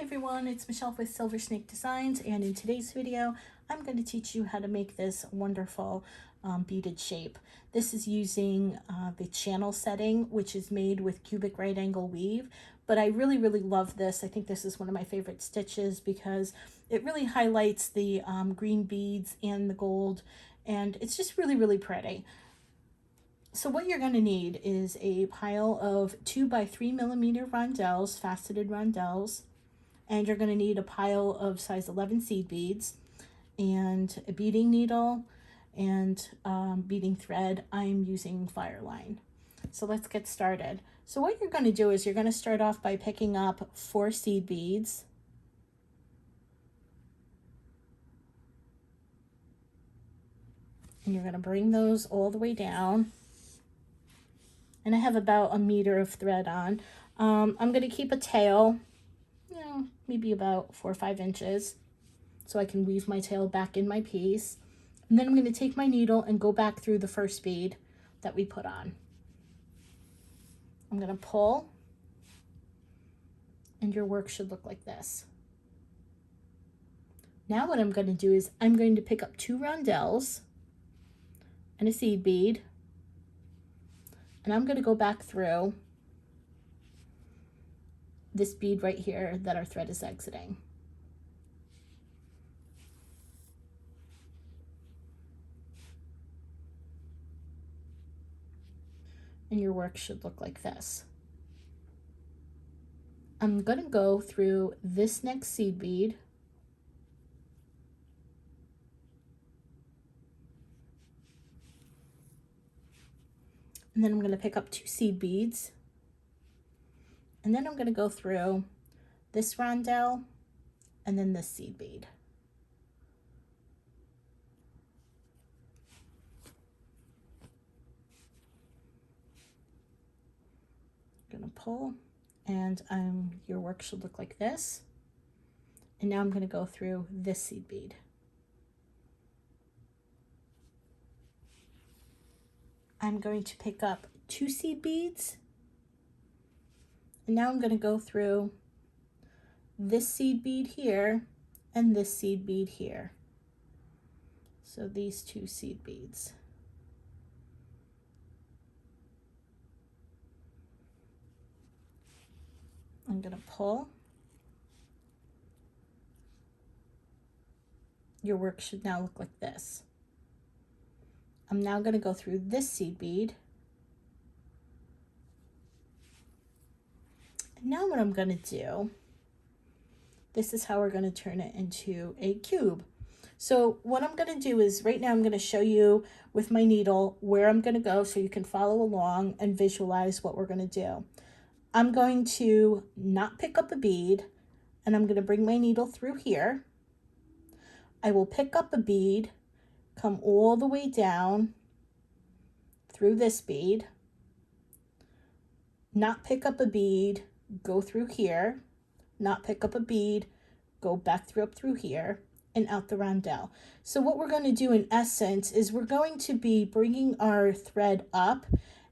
everyone, it's Michelle with Silver Snake Designs, and in today's video I'm going to teach you how to make this wonderful beaded shape. This is using the channel setting, which is made with cubic right angle weave, but I really love this. I think this is one of my favorite stitches because it really highlights the green beads and the gold, and it's just really pretty. So what you're going to need is a pile of 2 by 3 millimeter rondelles, faceted rondelles, and you're going to need a pile of size 11 seed beads and a beading needle and beading thread. I'm using Fireline. So let's get started. So what you're going to do is you're going to start off by picking up 4 seed beads. And you're going to bring those all the way down. And I have about 1 meter of thread on. I'm going to keep a tail, maybe about 4 or 5 inches, so I can weave my tail back in my piece. And then I'm going to take my needle and go back through the first bead that we put on. I'm going to pull, and your work should look like this. Now what I'm going to do is I'm going to pick up 2 rondelles and a seed bead, and I'm going to go back through this bead right here that our thread is exiting. And your work should look like this. I'm going to go through this next seed bead, and then I'm going to pick up 2 seed beads, and then I'm going to go through this rondelle and then this seed bead. I'm going to pull, and your work should look like this. And now I'm going to go through this seed bead. I'm going to pick up 2 seed beads, and now I'm going to go through this seed bead here and this seed bead here. So these 2 seed beads. I'm going to pull. Your work should now look like this. I'm now going to go through this seed bead. And now what I'm going to do, this is how we're going to turn it into a cube. So what I'm going to do is right now I'm going to show you with my needle where I'm going to go so you can follow along and visualize what we're going to do. I'm going to not pick up a bead, and I'm going to bring my needle through here. I will pick up a bead, come all the way down through this bead, not pick up a bead, go through here, not pick up a bead, go back through up through here, and out the rondelle. So what we're going to do in essence is we're going to be bringing our thread up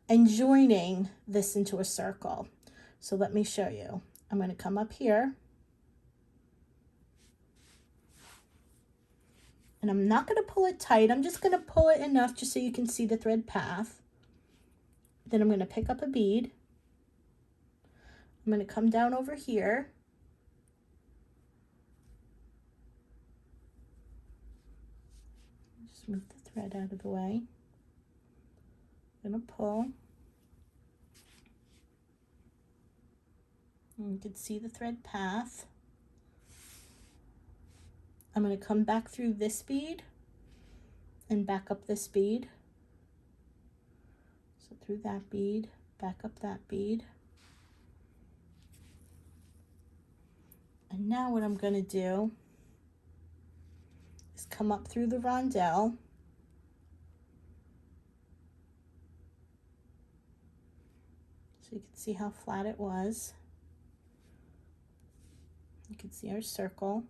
and joining this into a circle. So let me show you. I'm going to come up here, and I'm not going to pull it tight. I'm just going to pull it enough just so you can see the thread path. Then I'm going to pick up a bead. I'm going to come down over here. Just move the thread out of the way. I'm going to pull. And you can see the thread path. I'm going to come back through this bead and back up this bead. So through that bead, back up that bead. And now what I'm going to do is come up through the rondelle. So you can see how flat it was. You can see our circle.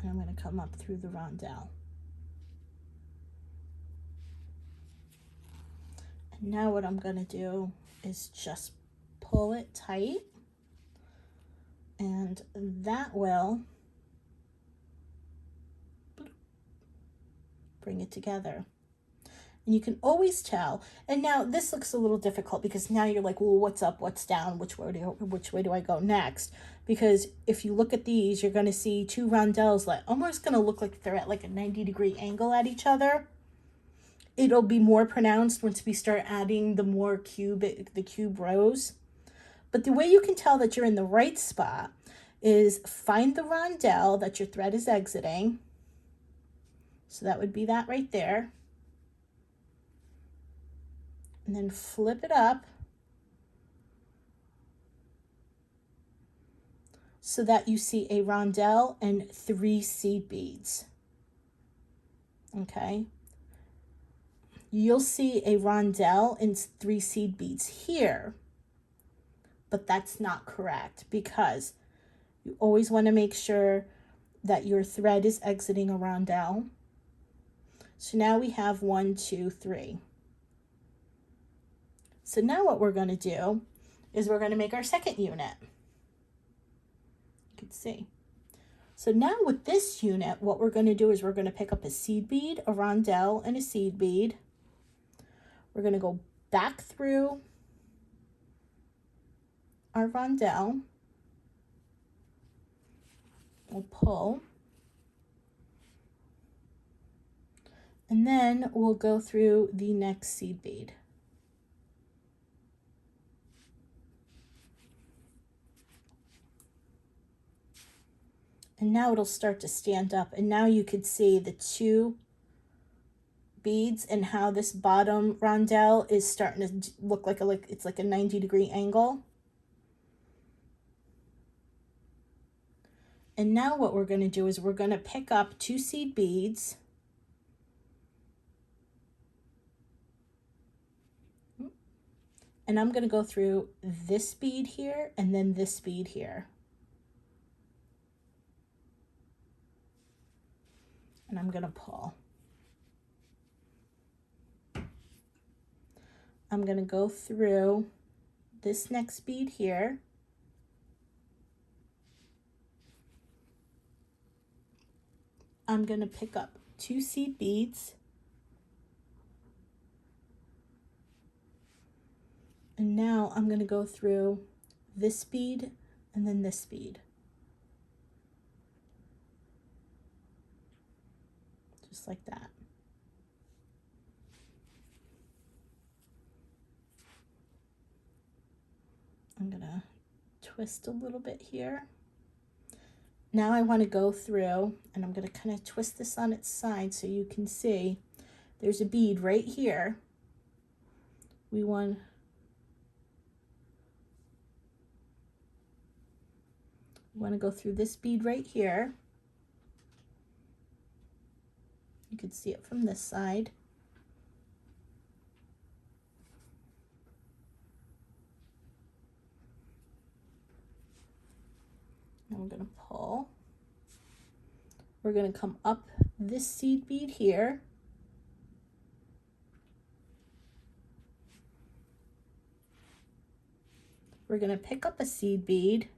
And I'm going to come up through the rondelle. And now what I'm going to do is just pull it tight, and that will bring it together. And you can always tell. And now this looks a little difficult because now you're like, well, what's up, what's down, which way do I go next? Because if you look at these, you're going to see two rondelles that almost going to look like they're at like a 90-degree angle at each other. It'll be more pronounced once we start adding the more cube rows. But the way you can tell that you're in the right spot is find the rondelle that your thread is exiting. So that would be that right there. And then flip it up so that you see a rondelle and 3 seed beads. Okay. You'll see a rondelle and 3 seed beads here, but that's not correct because you always want to make sure that your thread is exiting a rondelle. So now we have 1, 2, 3. So now what we're going to do is we're going to make our second unit. You can see. So now with this unit, what we're going to do is we're going to pick up a seed bead, a rondelle, and a seed bead. We're going to go back through our rondelle. We'll pull. And then we'll go through the next seed bead. And now it'll start to stand up. And now you could see the 2 beads and how this bottom rondelle is starting to look like it's like a 90-degree angle. And now what we're going to do is we're going to pick up 2 seed beads. And I'm going to go through this bead here and then this bead here. And I'm going to pull. I'm going to go through this next bead here. I'm going to pick up 2 seed beads. And now I'm going to go through this bead and then this bead. Just like that. I'm going to twist a little bit here. Now I want to go through, and I'm going to kind of twist this on its side so you can see there's a bead right here. We want to go through this bead right here. You can see it from this side. Now I'm going to pull. We're going to come up this seed bead here. We're going to pick up a seed bead.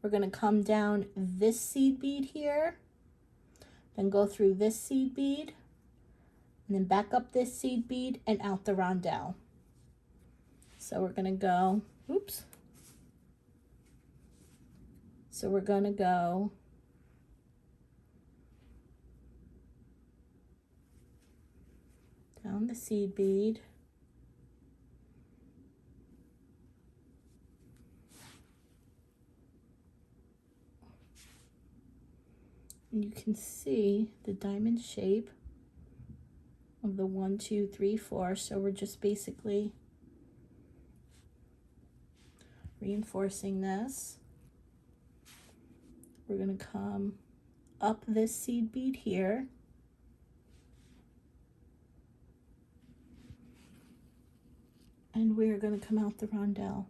We're going to come down this seed bead here, then go through this seed bead, and then back up this seed bead and out the rondelle. So we're going to go, oops. So we're going to go down the seed bead, and you can see the diamond shape of the 1, 2, 3, 4. So we're just basically reinforcing this. We're going to come up this seed bead here. And we're going to come out the rondelle.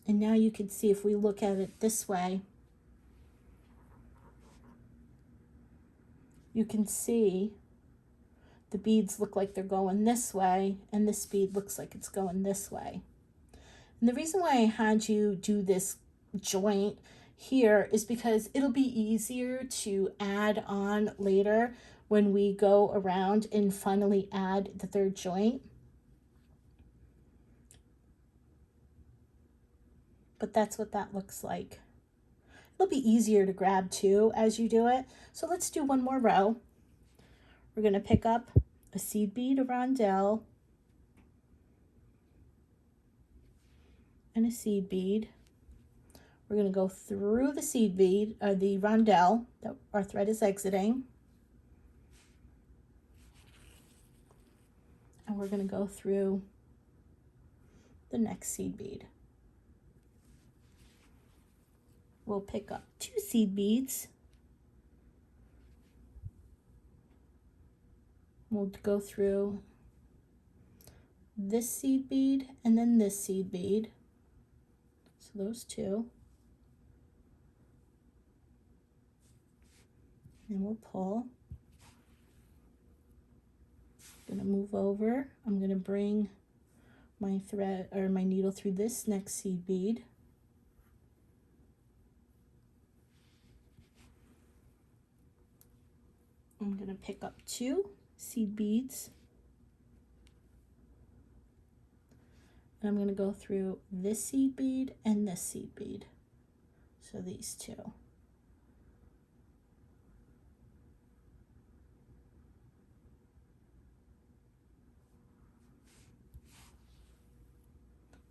And now you can see if we look at it this way, you can see the beads look like they're going this way, and this bead looks like it's going this way. And the reason why I had you do this joint here is because it'll be easier to add on later when we go around and finally add the third joint. But that's what that looks like. It'll be easier to grab too as you do it. So let's do one more row. We're going to pick up a seed bead, a rondelle, and a seed bead. We're going to go through the seed bead, or the rondelle that our thread is exiting. And we're going to go through the next seed bead. We'll pick up 2 seed beads. We'll go through this seed bead and then this seed bead. So those 2. And we'll pull. I'm going to move over. I'm going to bring my thread or my needle through this next seed bead. I'm going to pick up 2 seed beads, and I'm going to go through this seed bead and this seed bead. So these 2.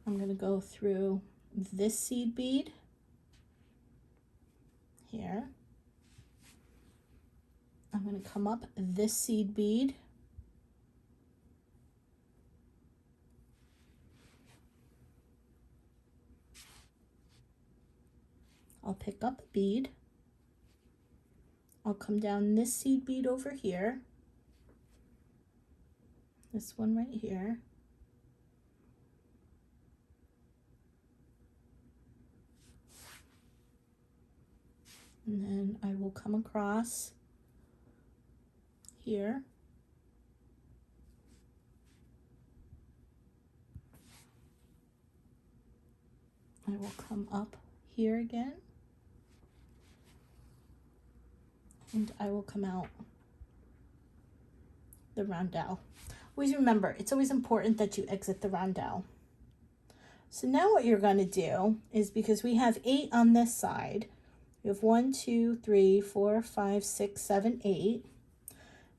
I'm going to go through this seed bead here. I'm going to come up this seed bead. I'll pick up a bead. I'll come down this seed bead over here. This one right here. And then I will come across here. I will come up here again. And I will come out the rondelle. Always remember, it's always important that you exit the rondelle. So now what you're going to do is, because we have 8 on this side, we have 1, 2, 3, 4, 5, 6, 7, 8.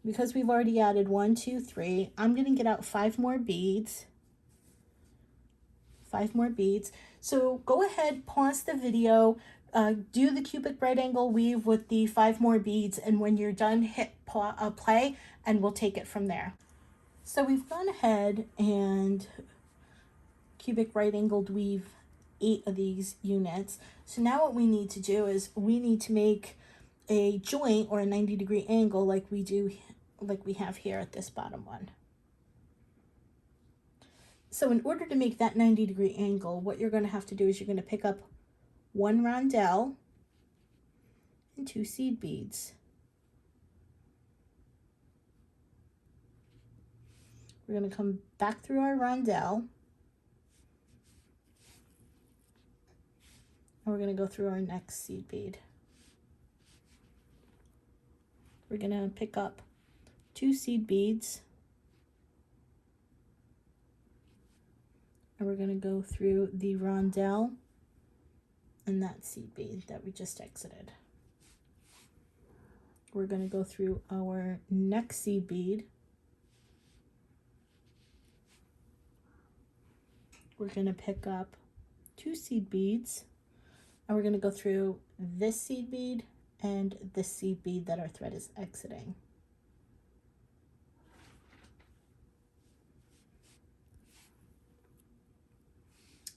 Because we've already added 1, 2, 3, I'm going to get out 5 more beads. 5 more beads. So go ahead, pause the video, do the cubic right angle weave with the 5 more beads, and when you're done, hit play, and we'll take it from there. So we've gone ahead and cubic right angled weave 8 of these units. So now what we need to do is we need to make a joint or a 90-degree angle like we have here at this bottom one. So in order to make that 90-degree angle, what you're going to have to do is you're going to pick up 1 rondelle and 2 seed beads. We're going to come back through our rondelle, and we're going to go through our next seed bead. We're going to pick up 2 seed beads, and we're going to go through the rondelle and that seed bead that we just exited. We're going to go through our next seed bead. We're going to pick up 2 seed beads, and we're going to go through this seed bead and this seed bead that our thread is exiting.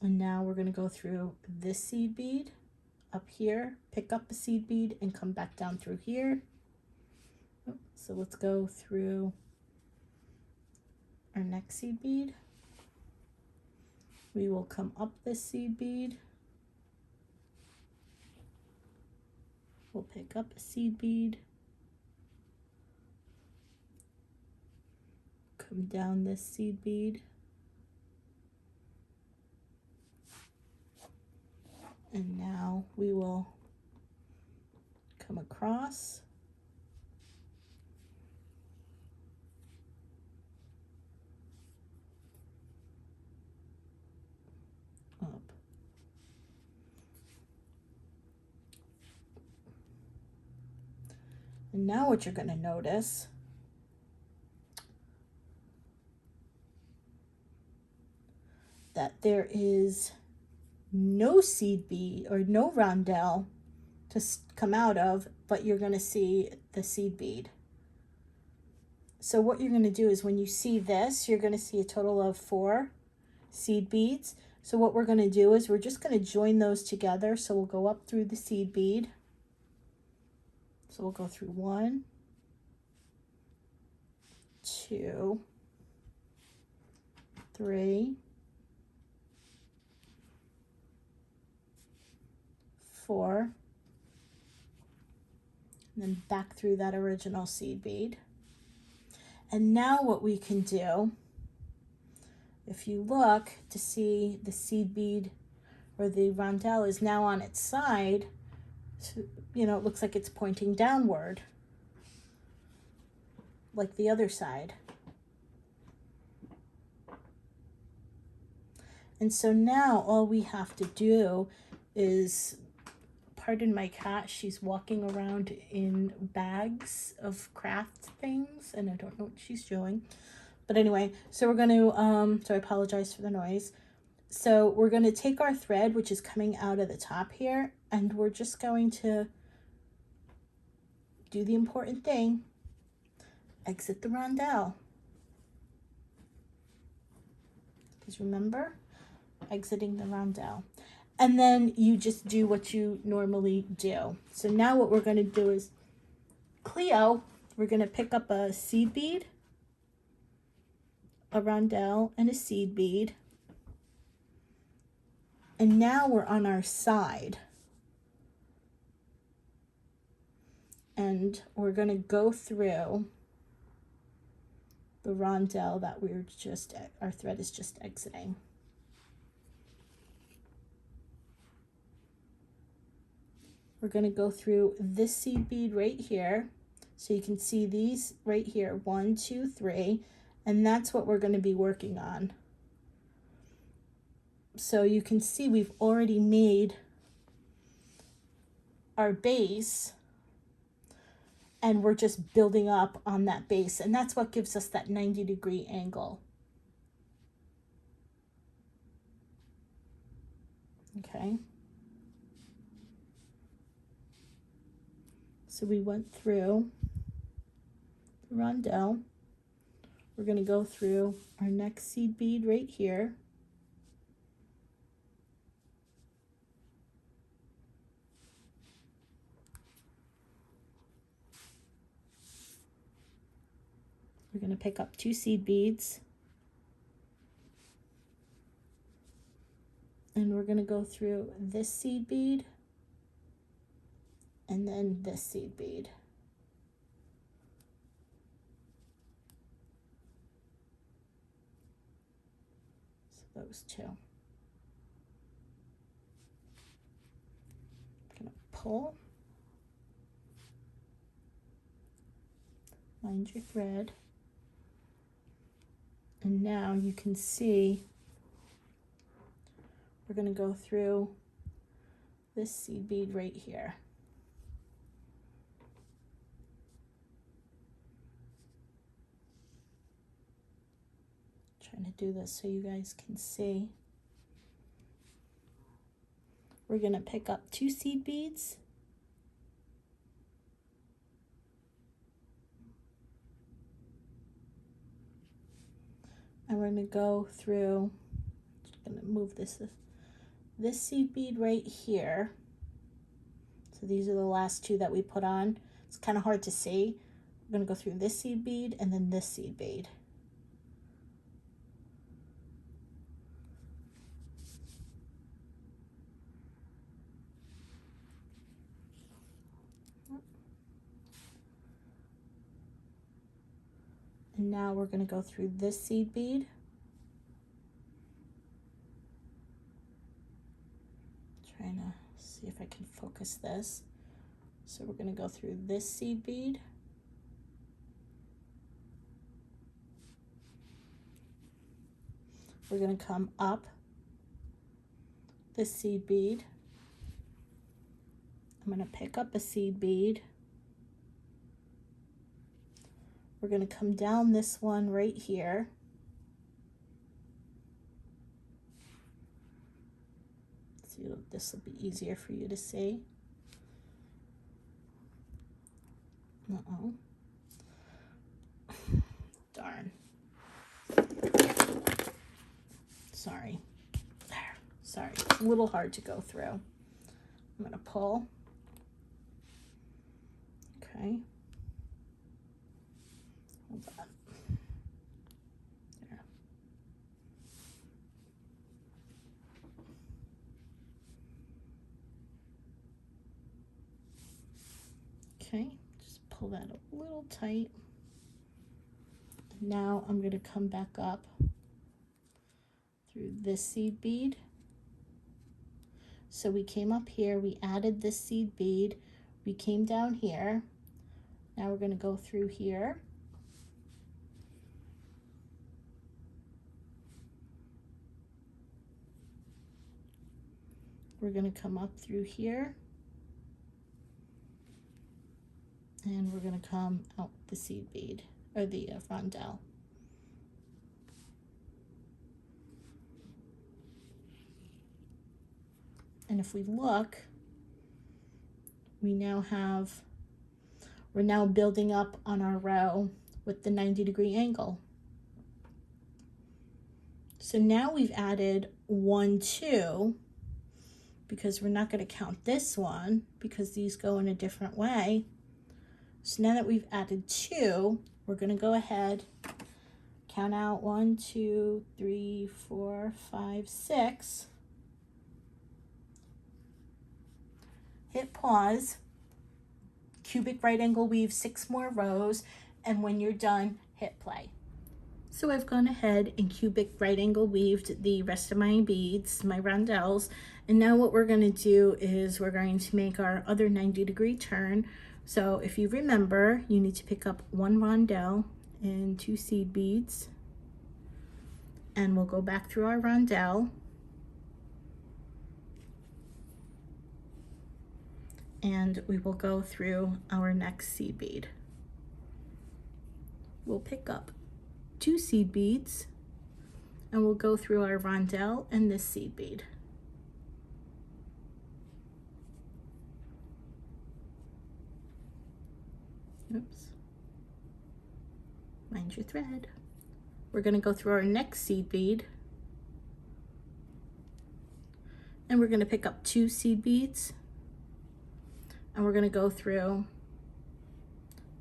And now we're going to go through this seed bead up here, pick up a seed bead, and come back down through here. So let's go through our next seed bead. We will come up this seed bead. We'll pick up a seed bead. come down this seed bead. And now we will come across. Up. And now what you're going to notice that there is no seed bead or no rondelle to come out of, but you're going to see the seed bead. So what you're going to do is when you see this, you're going to see a total of 4 seed beads. So what we're going to do is we're just going to join those together. So we'll go up through the seed bead. So we'll go through 1, 2, 3, 4, and then back through that original seed bead. And now what we can do, if you look to see the seed bead or the rondelle is now on its side, so, you know, it looks like it's pointing downward, like the other side. And so now all we have to do is, pardon my cat, she's walking around in bags of craft things, and I don't know what she's doing. But anyway, so we're going to, so I apologize for the noise. So we're going to take our thread, which is coming out of the top here, and we're just going to do the important thing, exit the rondelle. Because remember, exiting the rondelle. And then you just do what you normally do. So now what we're going to do is, Cleo, we're going to pick up a seed bead, a rondelle, and a seed bead. And now we're on our side. And we're going to go through the rondelle that we're just, our thread is just exiting. We're going to go through this seed bead right here. So you can see these right here, 1, 2, 3, and that's what we're going to be working on. So you can see we've already made our base, and we're just building up on that base, and that's what gives us that 90-degree angle. Okay. So we went through the rondelle. We're going to go through our next seed bead right here. We're going to pick up 2 seed beads. And we're going to go through this seed bead and then this seed bead. So those 2. I'm going to pull. Find your thread. And now you can see we're going to go through this seed bead right here. Trying to do this so you guys can see. We're going to pick up 2 seed beads. And we're going to go through, just going to move this seed bead right here. So these are the last 2 that we put on. It's kind of hard to see. We're going to go through this seed bead and then this seed bead. And now we're going to go through this seed bead. Trying to see if I can focus this. So we're going to go through this seed bead. We're going to come up this seed bead. I'm going to pick up a seed bead. We're going to come down this one right here. See, this will be easier for you to see. Uh-oh. Darn. Sorry. There. Sorry. It's a little hard to go through. I'm going to pull. Okay. Hold on. There. Okay. Just pull that a little tight. Now I'm going to come back up through this seed bead. So we came up here, we added this seed bead, we came down here. Now we're going to go through here. We're going to come up through here. And we're going to come out the seed bead, or the rondelle. And if we look, we're now building up on our row with the 90-degree angle. So now we've added 1, 2, because we're not going to count this one because these go in a different way. So now that we've added 2, we're going to go ahead, count out 1, 2, 3, 4, 5, 6. Hit pause, cubic right angle weave 6 more rows, and when you're done, hit play. So I've gone ahead and cubic right angle weaved the rest of my beads, my rondelles, and now what we're going to do is we're going to make our other 90-degree turn. So if you remember, you need to pick up 1 rondelle and 2 seed beads, and we'll go back through our rondelle. And we will go through our next seed bead. We'll pick up 2 seed beads and we'll go through our rondelle and this seed bead. Oops. Mind your thread. We're going to go through our next seed bead and we're going to pick up 2 seed beads. And we're going to go through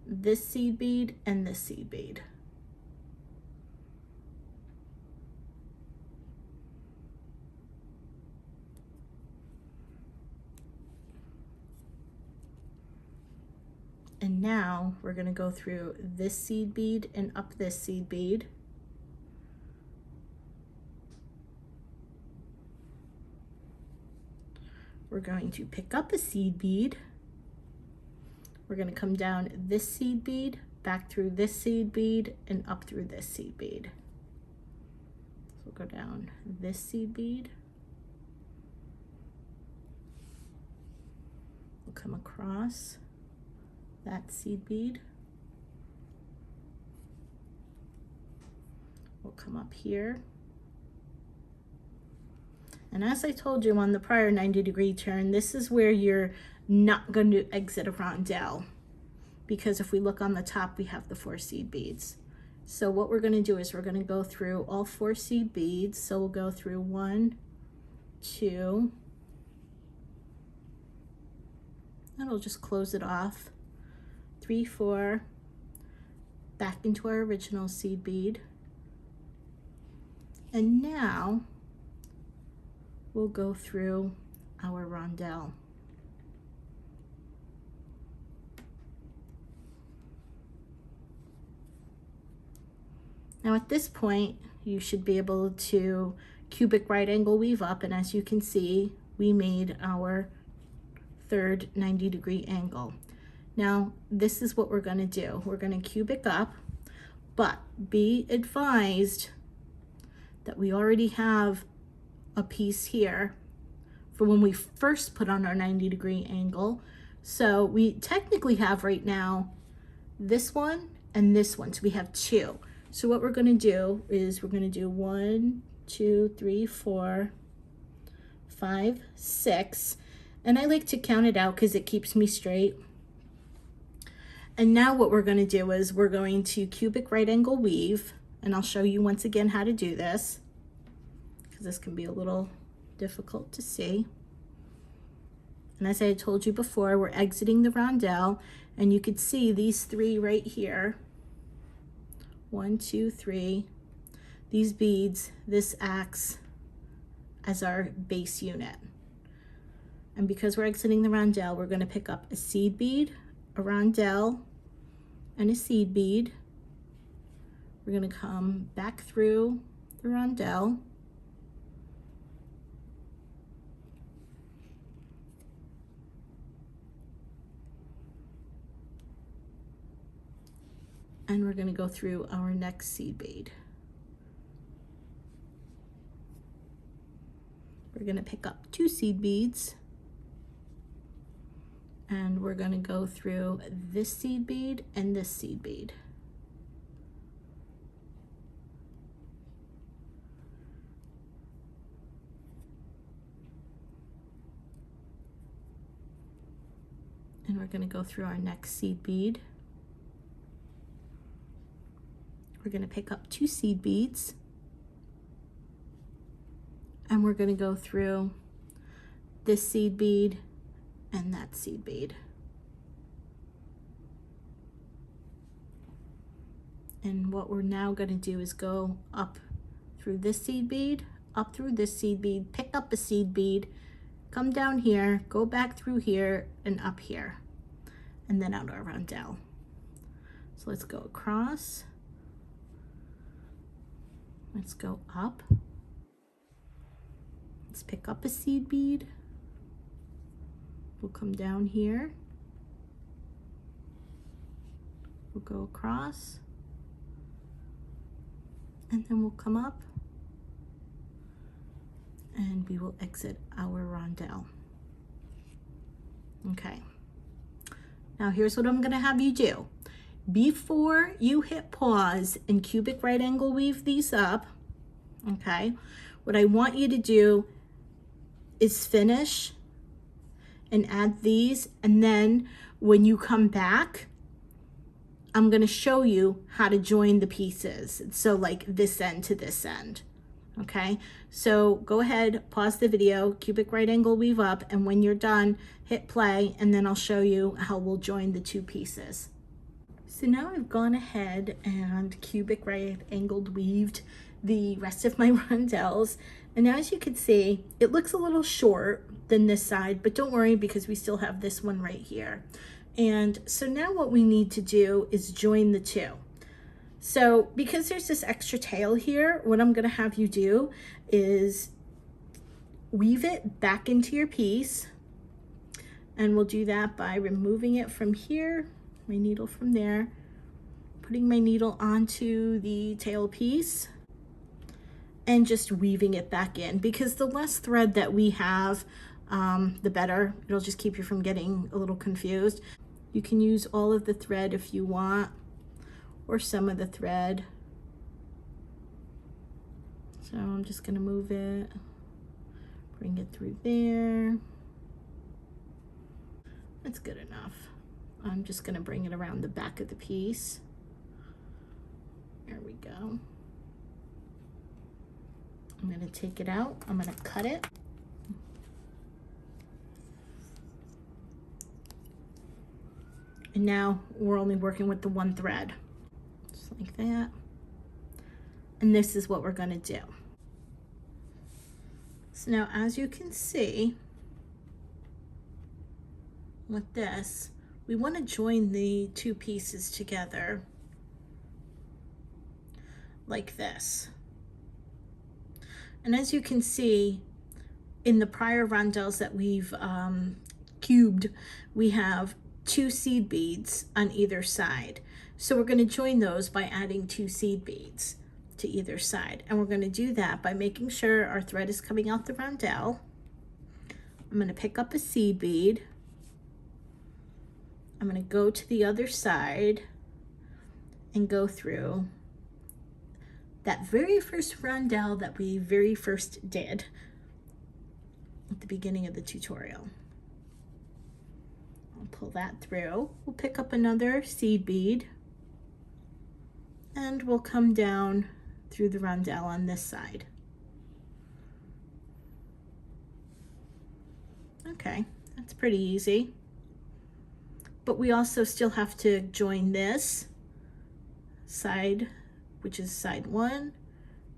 this seed bead and this seed bead. And now we're going to go through this seed bead and up this seed bead. We're going to pick up a seed bead. We're going to come down this seed bead, back through this seed bead, and up through this seed bead. So we'll go down this seed bead. We'll come across that seed bead. We'll come up here. And as I told you on the prior 90-degree turn, this is where you're not going to exit a rondelle, because if we look on the top, we have the 4 seed beads. So what we're going to do is we're going to go through all 4 seed beads. So we'll go through 1, 2, and we'll just close it off. 3, 4, back into our original seed bead. And now we'll go through our rondelle. Now at this point, you should be able to cubic right angle weave up, and as you can see, we made our third 90-degree angle. Now, this is what we're gonna do. We're gonna cubic up, but be advised that we already have a piece here for when we first put on our 90-degree angle. So we technically have right now this one and this one, so we have two. So what we're gonna do is we're gonna do 1, 2, 3, 4, 5, 6, and I like to count it out because it keeps me straight. And now what we're gonna do is we're going to cubic right angle weave, and I'll show you once again how to do this, because this can be a little difficult to see. And as I had told you before, we're exiting the rondelle, and you could see these three right here. 1, 2, 3. These beads, this acts as our base unit. And because we're exiting the rondelle, we're going to pick up a seed bead, a rondelle, and a seed bead. We're going to come back through the rondelle. And we're going to go through our next seed bead. We're going to pick up 2 seed beads, and we're going to go through this seed bead and this seed bead. And we're going to go through our next seed bead. We're going to pick up 2 seed beads, and we're going to go through this seed bead and that seed bead. And what we're now going to do is go up through this seed bead, up through this seed bead, pick up a seed bead, come down here, go back through here and up here, and then out our rondelle. So let's go across. Let's go up. Let's pick up a seed bead. We'll come down here. We'll go across. And then we'll come up. And we will exit our rondelle. Okay. Now here's what I'm going to have you do. Before you hit pause and cubic right angle weave these up, okay, what I want you to do is finish and add these, and then when you come back, I'm going to show you how to join the pieces. So like this end to this end. Okay, so go ahead, pause the video, cubic right angle weave up, and when you're done, hit play, and then I'll show you how we'll join the 2 pieces. So now I've gone ahead and cubic right angled weaved the rest of my rondelles, and as you can see, it looks a little short than this side, but don't worry because we still have this one right here. And so now what we need to do is join the 2. So because there's this extra tail here, what I'm going to have you do is weave it back into your piece, and we'll do that by removing it from here, my needle from there, putting my needle onto the tail piece, and just weaving it back in, because the less thread that we have, the better. It'll just keep you from getting a little confused. You can use all of the thread if you want, or some of the thread. So I'm just going to move it, bring it through there. That's good enough. I'm just going to bring it around the back of the piece. There we go. I'm going to take it out. I'm going to cut it. And now we're only working with the 1 thread. Just like that. And this is what we're going to do. So now, as you can see, with this, we want to join the 2 pieces together like this. And as you can see, in the prior rondelles that we've cubed, we have 2 seed beads on either side. So we're going to join those by adding 2 seed beads to either side. And we're going to do that by making sure our thread is coming out the rondelle. I'm going to pick up a seed bead. I'm going to go to the other side and go through that very first rondelle that we very first did at the beginning of the tutorial. I'll pull that through. We'll pick up another seed bead and we'll come down through the rondelle on this side. Okay, that's pretty easy. But we also still have to join this side, which is side 1,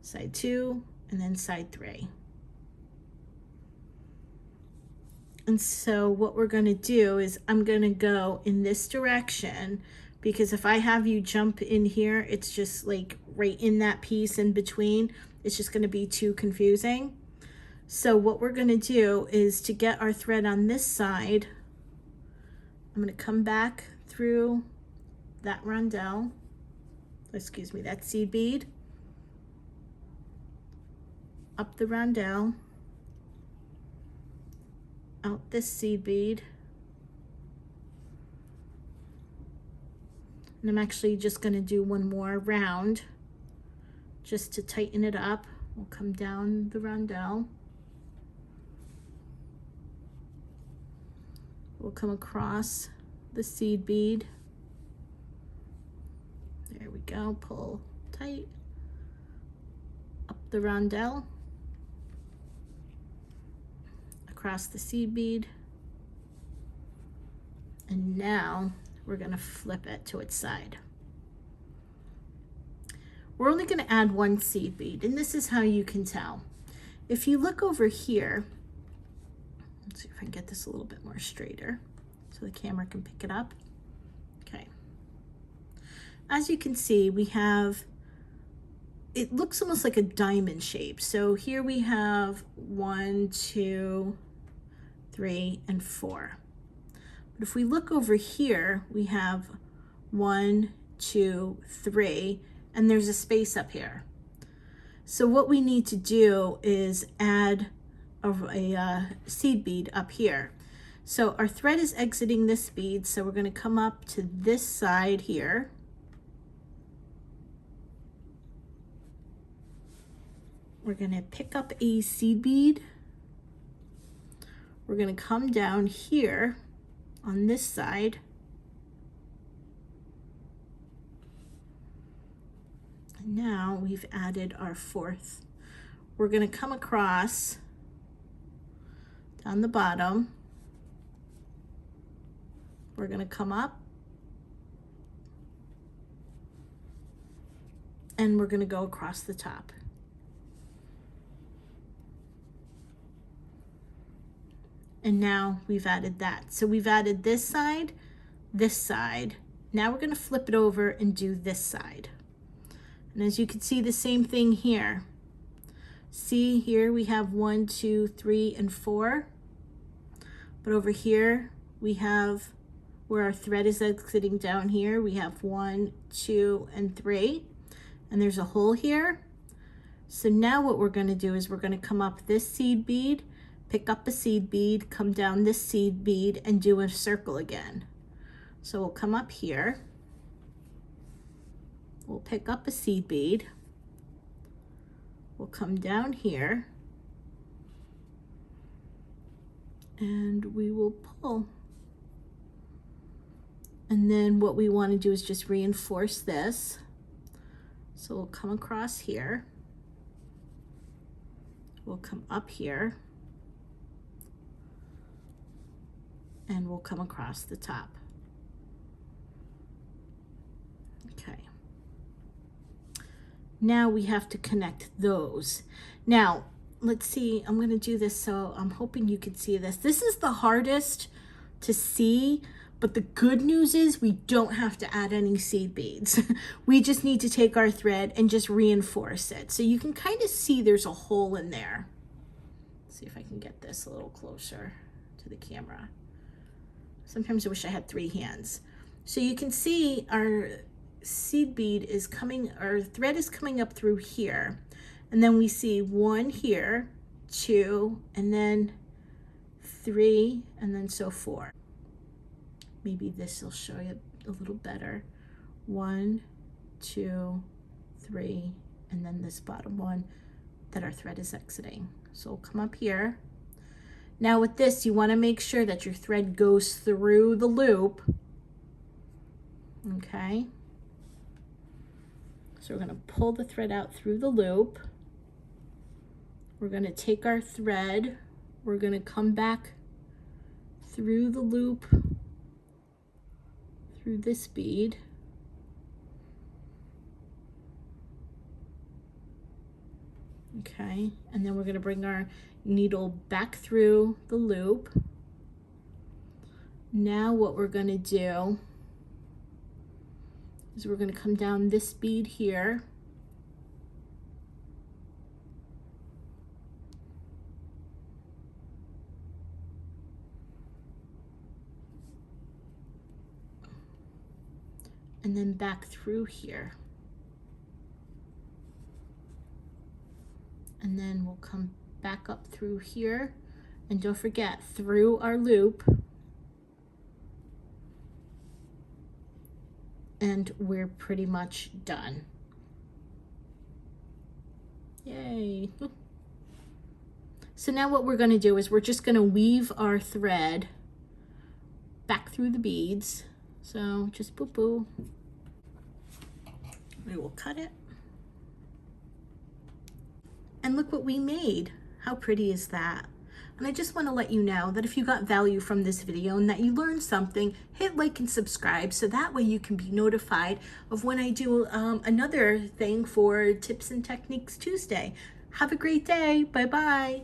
side 2, and then side 3. And so what we're going to do is I'm going to go in this direction, because if I have you jump in here, it's just like right in that piece in between. It's just going to be too confusing. So what we're going to do is, to get our thread on this side, I'm going to come back through that rondelle, excuse me, that seed bead, up the rondelle, out this seed bead, and I'm actually just going to do one more round just to tighten it up. We'll come down the rondelle, we'll come across the seed bead, there we go, pull tight, up the rondelle, across the seed bead, and now we're going to flip it to its side. We're only going to add 1 seed bead, and this is how you can tell. If you look over here, let's see if I can get this a little bit more straighter so the camera can pick it up. Okay. As you can see, we have, it looks almost like a diamond shape. So here we have 1, 2, 3, and 4. But if we look over here, we have 1, 2, 3, and there's a space up here. So what we need to do is add a seed bead up here. So our thread is exiting this bead, so we're going to come up to this side here. We're going to pick up a seed bead. We're going to come down here on this side, and now we've added our 4th. We're going to come across down the bottom, we're going to come up, and we're going to go across the top. And now we've added that. So we've added this side, this side. Now we're going to flip it over and do this side. And as you can see, the same thing here. See here we have 1, 2, 3, and 4. But over here we have, where our thread is exiting down here, we have 1, 2, and 3. And there's a hole here. So now what we're going to do is we're going to come up this seed bead, pick up a seed bead, come down this seed bead, and do a circle again. So we'll come up here, we'll pick up a seed bead, we'll come down here, and we will pull. And then what we want to do is just reinforce this. So we'll come across here, we'll come up here, and we'll come across the top. Okay. Now we have to connect those. Now, let's see, I'm going to do this, so I'm hoping you can see this. This is the hardest to see, But the good news is we don't have to add any seed beads. We just need to take our thread and just reinforce it. So you can kind of see there's a hole in there. Let's see if I can get this a little closer to the camera. Sometimes I wish I had 3 hands. So you can see our seed bead is coming, our thread is coming up through here. And then we see 1 here, 2, and then 3, and then so 4. Maybe this will show you a little better. 1, 2, 3, and then this bottom one that our thread is exiting. So we'll come up here. Now with this, you want to make sure that your thread goes through the loop. Okay. So we're going to pull the thread out through the loop. We're going to take our thread. We're going to come back through the loop, through this bead. Okay, and then we're going to bring our needle back through the loop. Now what we're going to do is we're going to come down this bead here. And then back through here. And then we'll come back up through here. And don't forget, through our loop. And we're pretty much done. Yay. So now what we're going to do is we're just going to weave our thread back through the beads. So just boop boo. We will cut it. And look what we made. How pretty is that? And I just want to let you know that if you got value from this video and that you learned something, hit like and subscribe so that way you can be notified of when I do another thing for Tips and Techniques Tuesday. Have a great day. Bye-bye.